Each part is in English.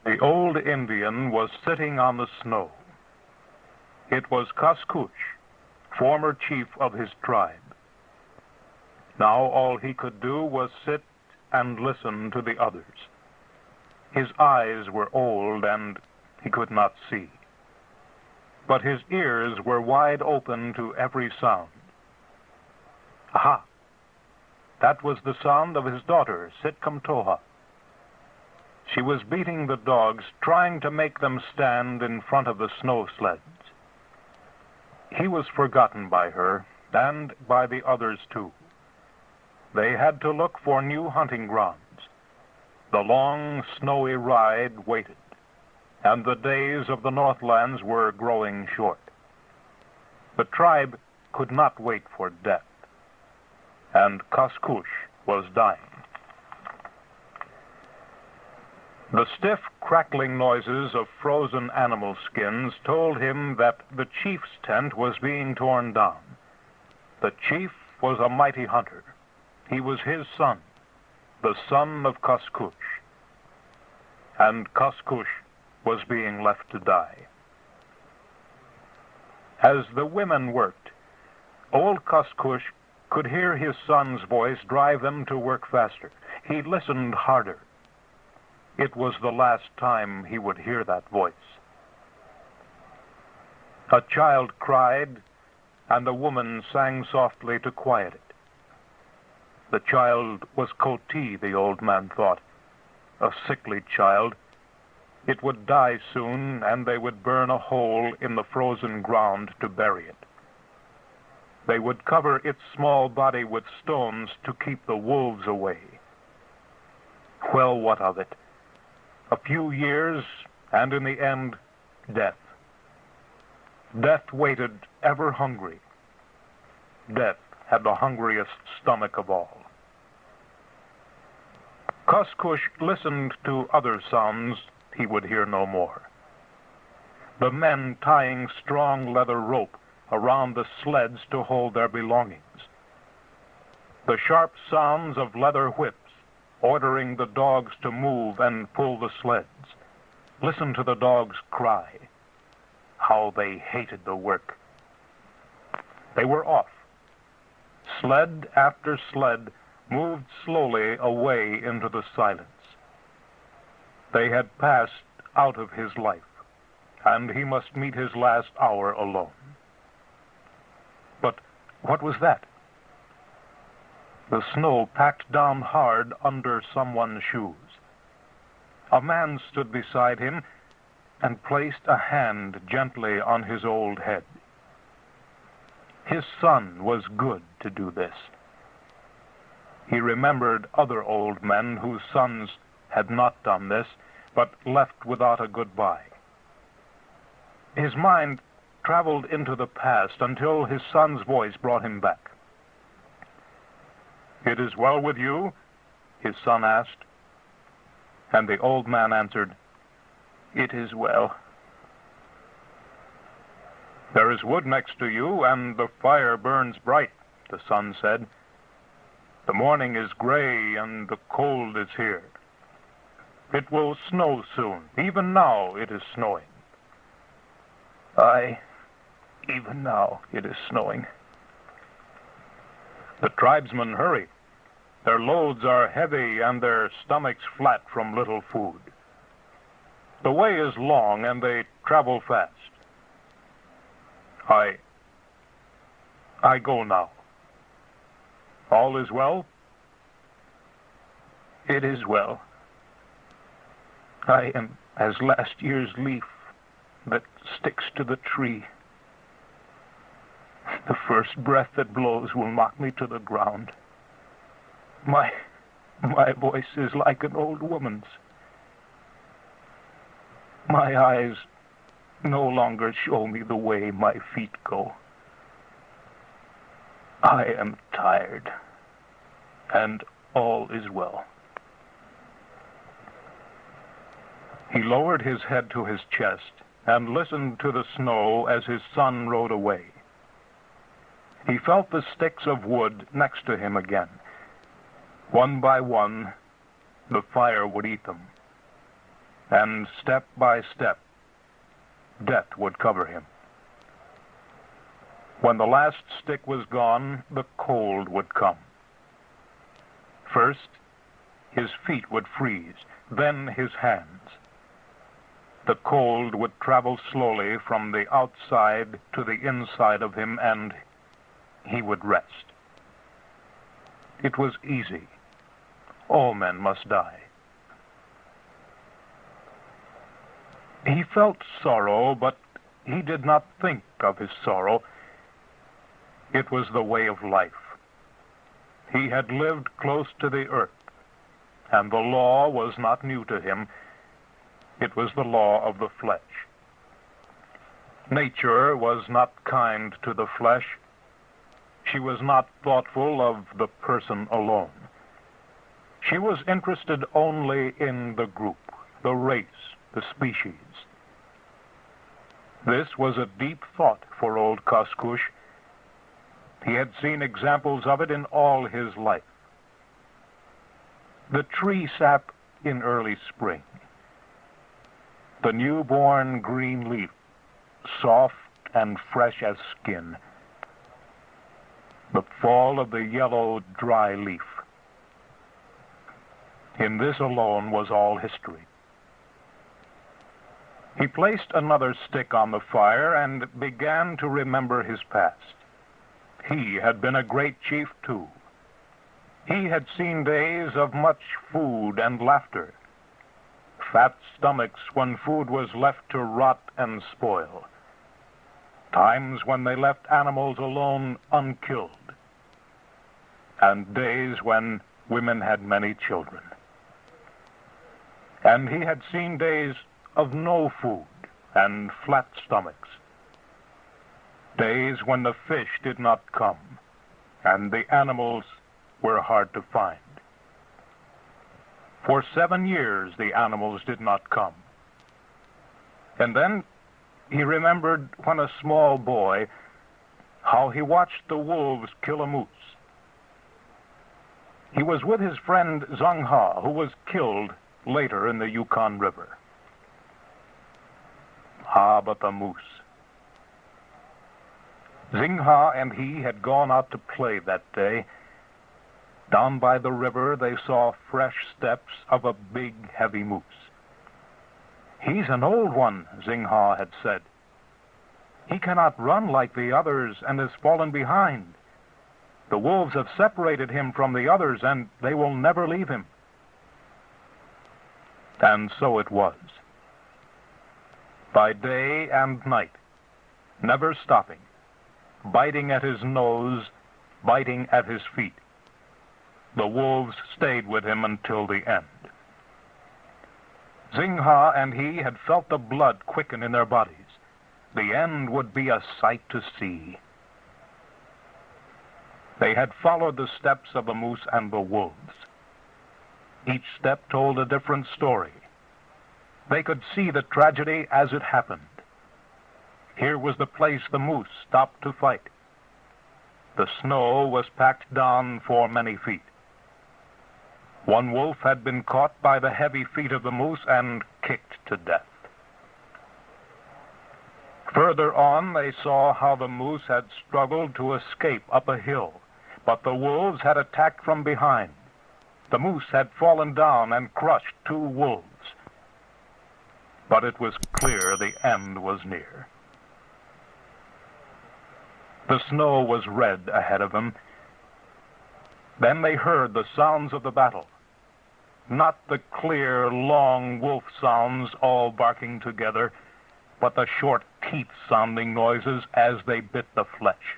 The old Indian was sitting on the snow. It was Kaskush, former chief of his tribe. Now all he could do was sit and listen to the others. His eyes were old and he could not see, but his ears were wide open to every sound. Aha! That was the sound of his daughter, Sitkamtoha. She was beating the dogs, trying to make them stand in front of the snow sleds. He was forgotten by her, and by the others too. They had to look for new hunting grounds. The long, snowy ride waited, and the days of the Northlands were growing short. The tribe could not wait for death, and Kaskush was dying. The stiff, crackling noises of frozen animal skins told him that the chief's tent was being torn down. The chief was a mighty hunter. He was his son, the son of Kaskush. And Kaskush was being left to die. As the women worked, old Kaskush could hear his son's voice drive them to work faster. He listened harder. It was the last time he would hear that voice. A child cried, and a woman sang softly to quiet it. The child was Koti, the old man thought, a sickly child. It would die soon, and they would burn a hole in the frozen ground to bury it. They would cover its small body with stones to keep the wolves away. Well, what of it? A few years, and in the end, death. Death waited, ever hungry. Death had the hungriest stomach of all. Kaskush listened to other sounds he would hear no more. The men tying strong leather rope around the sleds to hold their belongings. The sharp sounds of leather whips ordering the dogs to move and pull the sleds. Listen to the dogs cry. How they hated the work. They were off. Sled after sled moved slowly away into the silence. They had passed out of his life, and he must meet his last hour alone. But what was that? The snow packed down hard under someone's shoes. A man stood beside him and placed a hand gently on his old head. His son was good to do this. He remembered other old men whose sons had not done this, but left without a goodbye. His mind traveled into the past until his son's voice brought him back. "It is well with you?" his son asked. And the old man answered, "It is well." "There is wood next to you, and the fire burns bright," the son said. "The morning is gray, and the cold is here. It will snow soon. Even now it is snowing." "Aye, even now it is snowing." "The tribesmen hurry. Their loads are heavy and their stomachs flat from little food. The way is long and they travel fast. I go now. All is well?" "It is well. I am as last year's leaf that sticks to the tree. The first breath that blows will knock me to the ground. My voice is like an old woman's. My eyes no longer show me the way my feet go. I am tired, and all is well." He lowered his head to his chest and listened to the snow as his son rode away. He felt the sticks of wood next to him again. One by one, the fire would eat them. and step by step, death would cover him. When the last stick was gone, the cold would come. First, his feet would freeze, then his hands. The cold would travel slowly from the outside to the inside of him, and he would rest. It was easy. All men must die. He felt sorrow, but he did not think of his sorrow. It was the way of life. He had lived close to the earth, and the law was not new to him. It was the law of the flesh. Nature was not kind to the flesh. She was not thoughtful of the person alone. She was interested only in the group, the race, the species. This was a deep thought for old Coscush. He had seen examples of it in all his life. The tree sap in early spring, the newborn green leaf, soft and fresh as skin, the fall of the yellow dry leaf. In this alone was all history. He placed another stick on the fire and began to remember his past. He had been a great chief, too. He had seen days of much food and laughter, fat stomachs when food was left to rot and spoil, times when they left animals alone unkilled, and days when women had many children. And he had seen days of no food and flat stomachs, days when the fish did not come and the animals were hard to find. For 7 years the animals did not come. And then he remembered when a small boy how he watched the wolves kill a moose. He was with his friend Zhang Ha, who was killed later in the Yukon River. Ah, but the moose. Zingha and he had gone out to play that day. Down by the river they saw fresh steps of a big, heavy moose. "He's an old one," Zingha had said. "He cannot run like the others and has fallen behind. The wolves have separated him from the others, and they will never leave him." And so it was. By day and night, never stopping, biting at his nose, biting at his feet, the wolves stayed with him until the end. Zingha and he had felt the blood quicken in their bodies. The end would be a sight to see. They had followed the steps of the moose and the wolves. Each step told a different story. They could see the tragedy as it happened. Here was the place the moose stopped to fight. The snow was packed down for many feet. One wolf had been caught by the heavy feet of the moose and kicked to death. Further on, they saw how the moose had struggled to escape up a hill, but the wolves had attacked from behind. The moose had fallen down and crushed 2 wolves. But it was clear the end was near. The snow was red ahead of them. Then they heard the sounds of the battle. Not the clear, long wolf sounds all barking together, but the short teeth-sounding noises as they bit the flesh.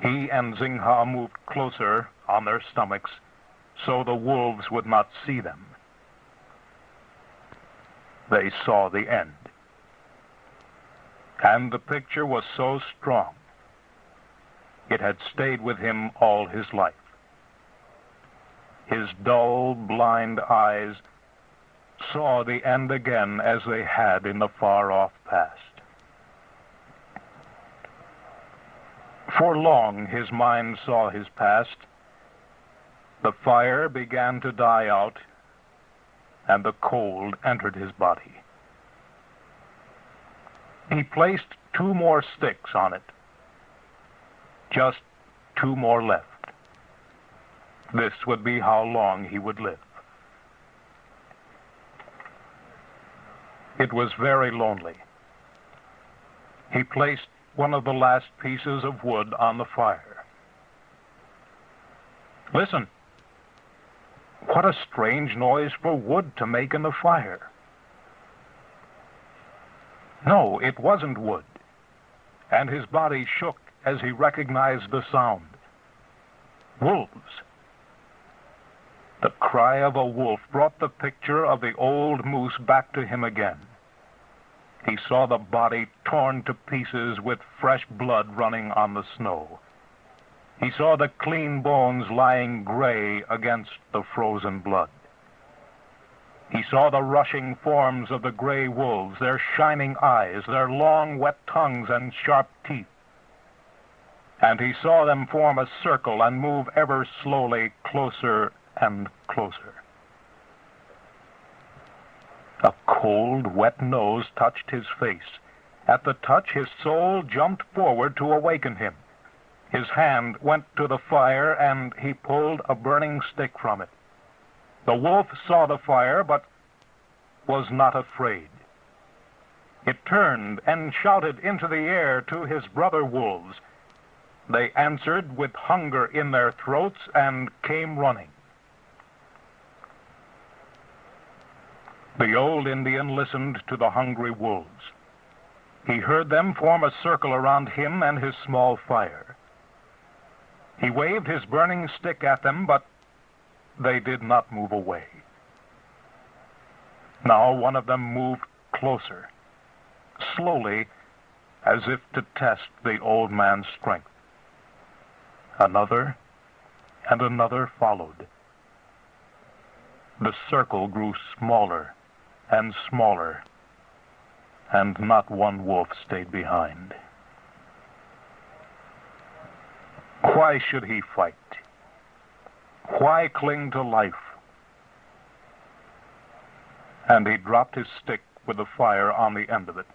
He and Zingha moved closer on their stomachs so the wolves would not see them. They saw the end. And the picture was so strong. It had stayed with him all his life. His dull, blind eyes saw the end again as they had in the far-off past. For long his mind saw his past. The fire began to die out, and the cold entered his body. He placed 2 more sticks on it. Just 2 more left. This would be how long he would live. It was very lonely. He placed one of the last pieces of wood on the fire. Listen. What a strange noise for wood to make in the fire. No, it wasn't wood, and his body shook as he recognized the sound. Wolves. The cry of a wolf brought the picture of the old moose back to him again. He saw the body torn to pieces with fresh blood running on the snow. He saw the clean bones lying gray against the frozen blood. He saw the rushing forms of the gray wolves, their shining eyes, their long, wet tongues and sharp teeth. And he saw them form a circle and move ever slowly closer and closer. A cold, wet nose touched his face. At the touch, his soul jumped forward to awaken him. His hand went to the fire, and he pulled a burning stick from it. The wolf saw the fire, but was not afraid. It turned and shouted into the air to his brother wolves. They answered with hunger in their throats and came running. The old Indian listened to the hungry wolves. He heard them form a circle around him and his small fire. He waved his burning stick at them, but they did not move away. Now one of them moved closer, slowly, as if to test the old man's strength. Another and another followed. The circle grew smaller and smaller, and not one wolf stayed behind. Why should he fight? Why cling to life? And he dropped his stick with the fire on the end of it.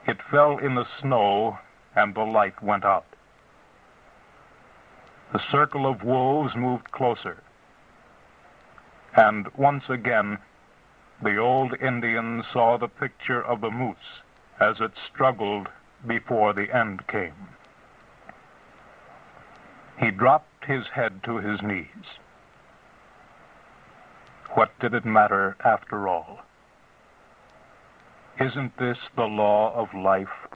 It fell in the snow, and the light went out. The circle of wolves moved closer. And once again, the old Indian saw the picture of the moose as it struggled before the end came. He dropped his head to his knees. What did it matter after all? Isn't this the law of life?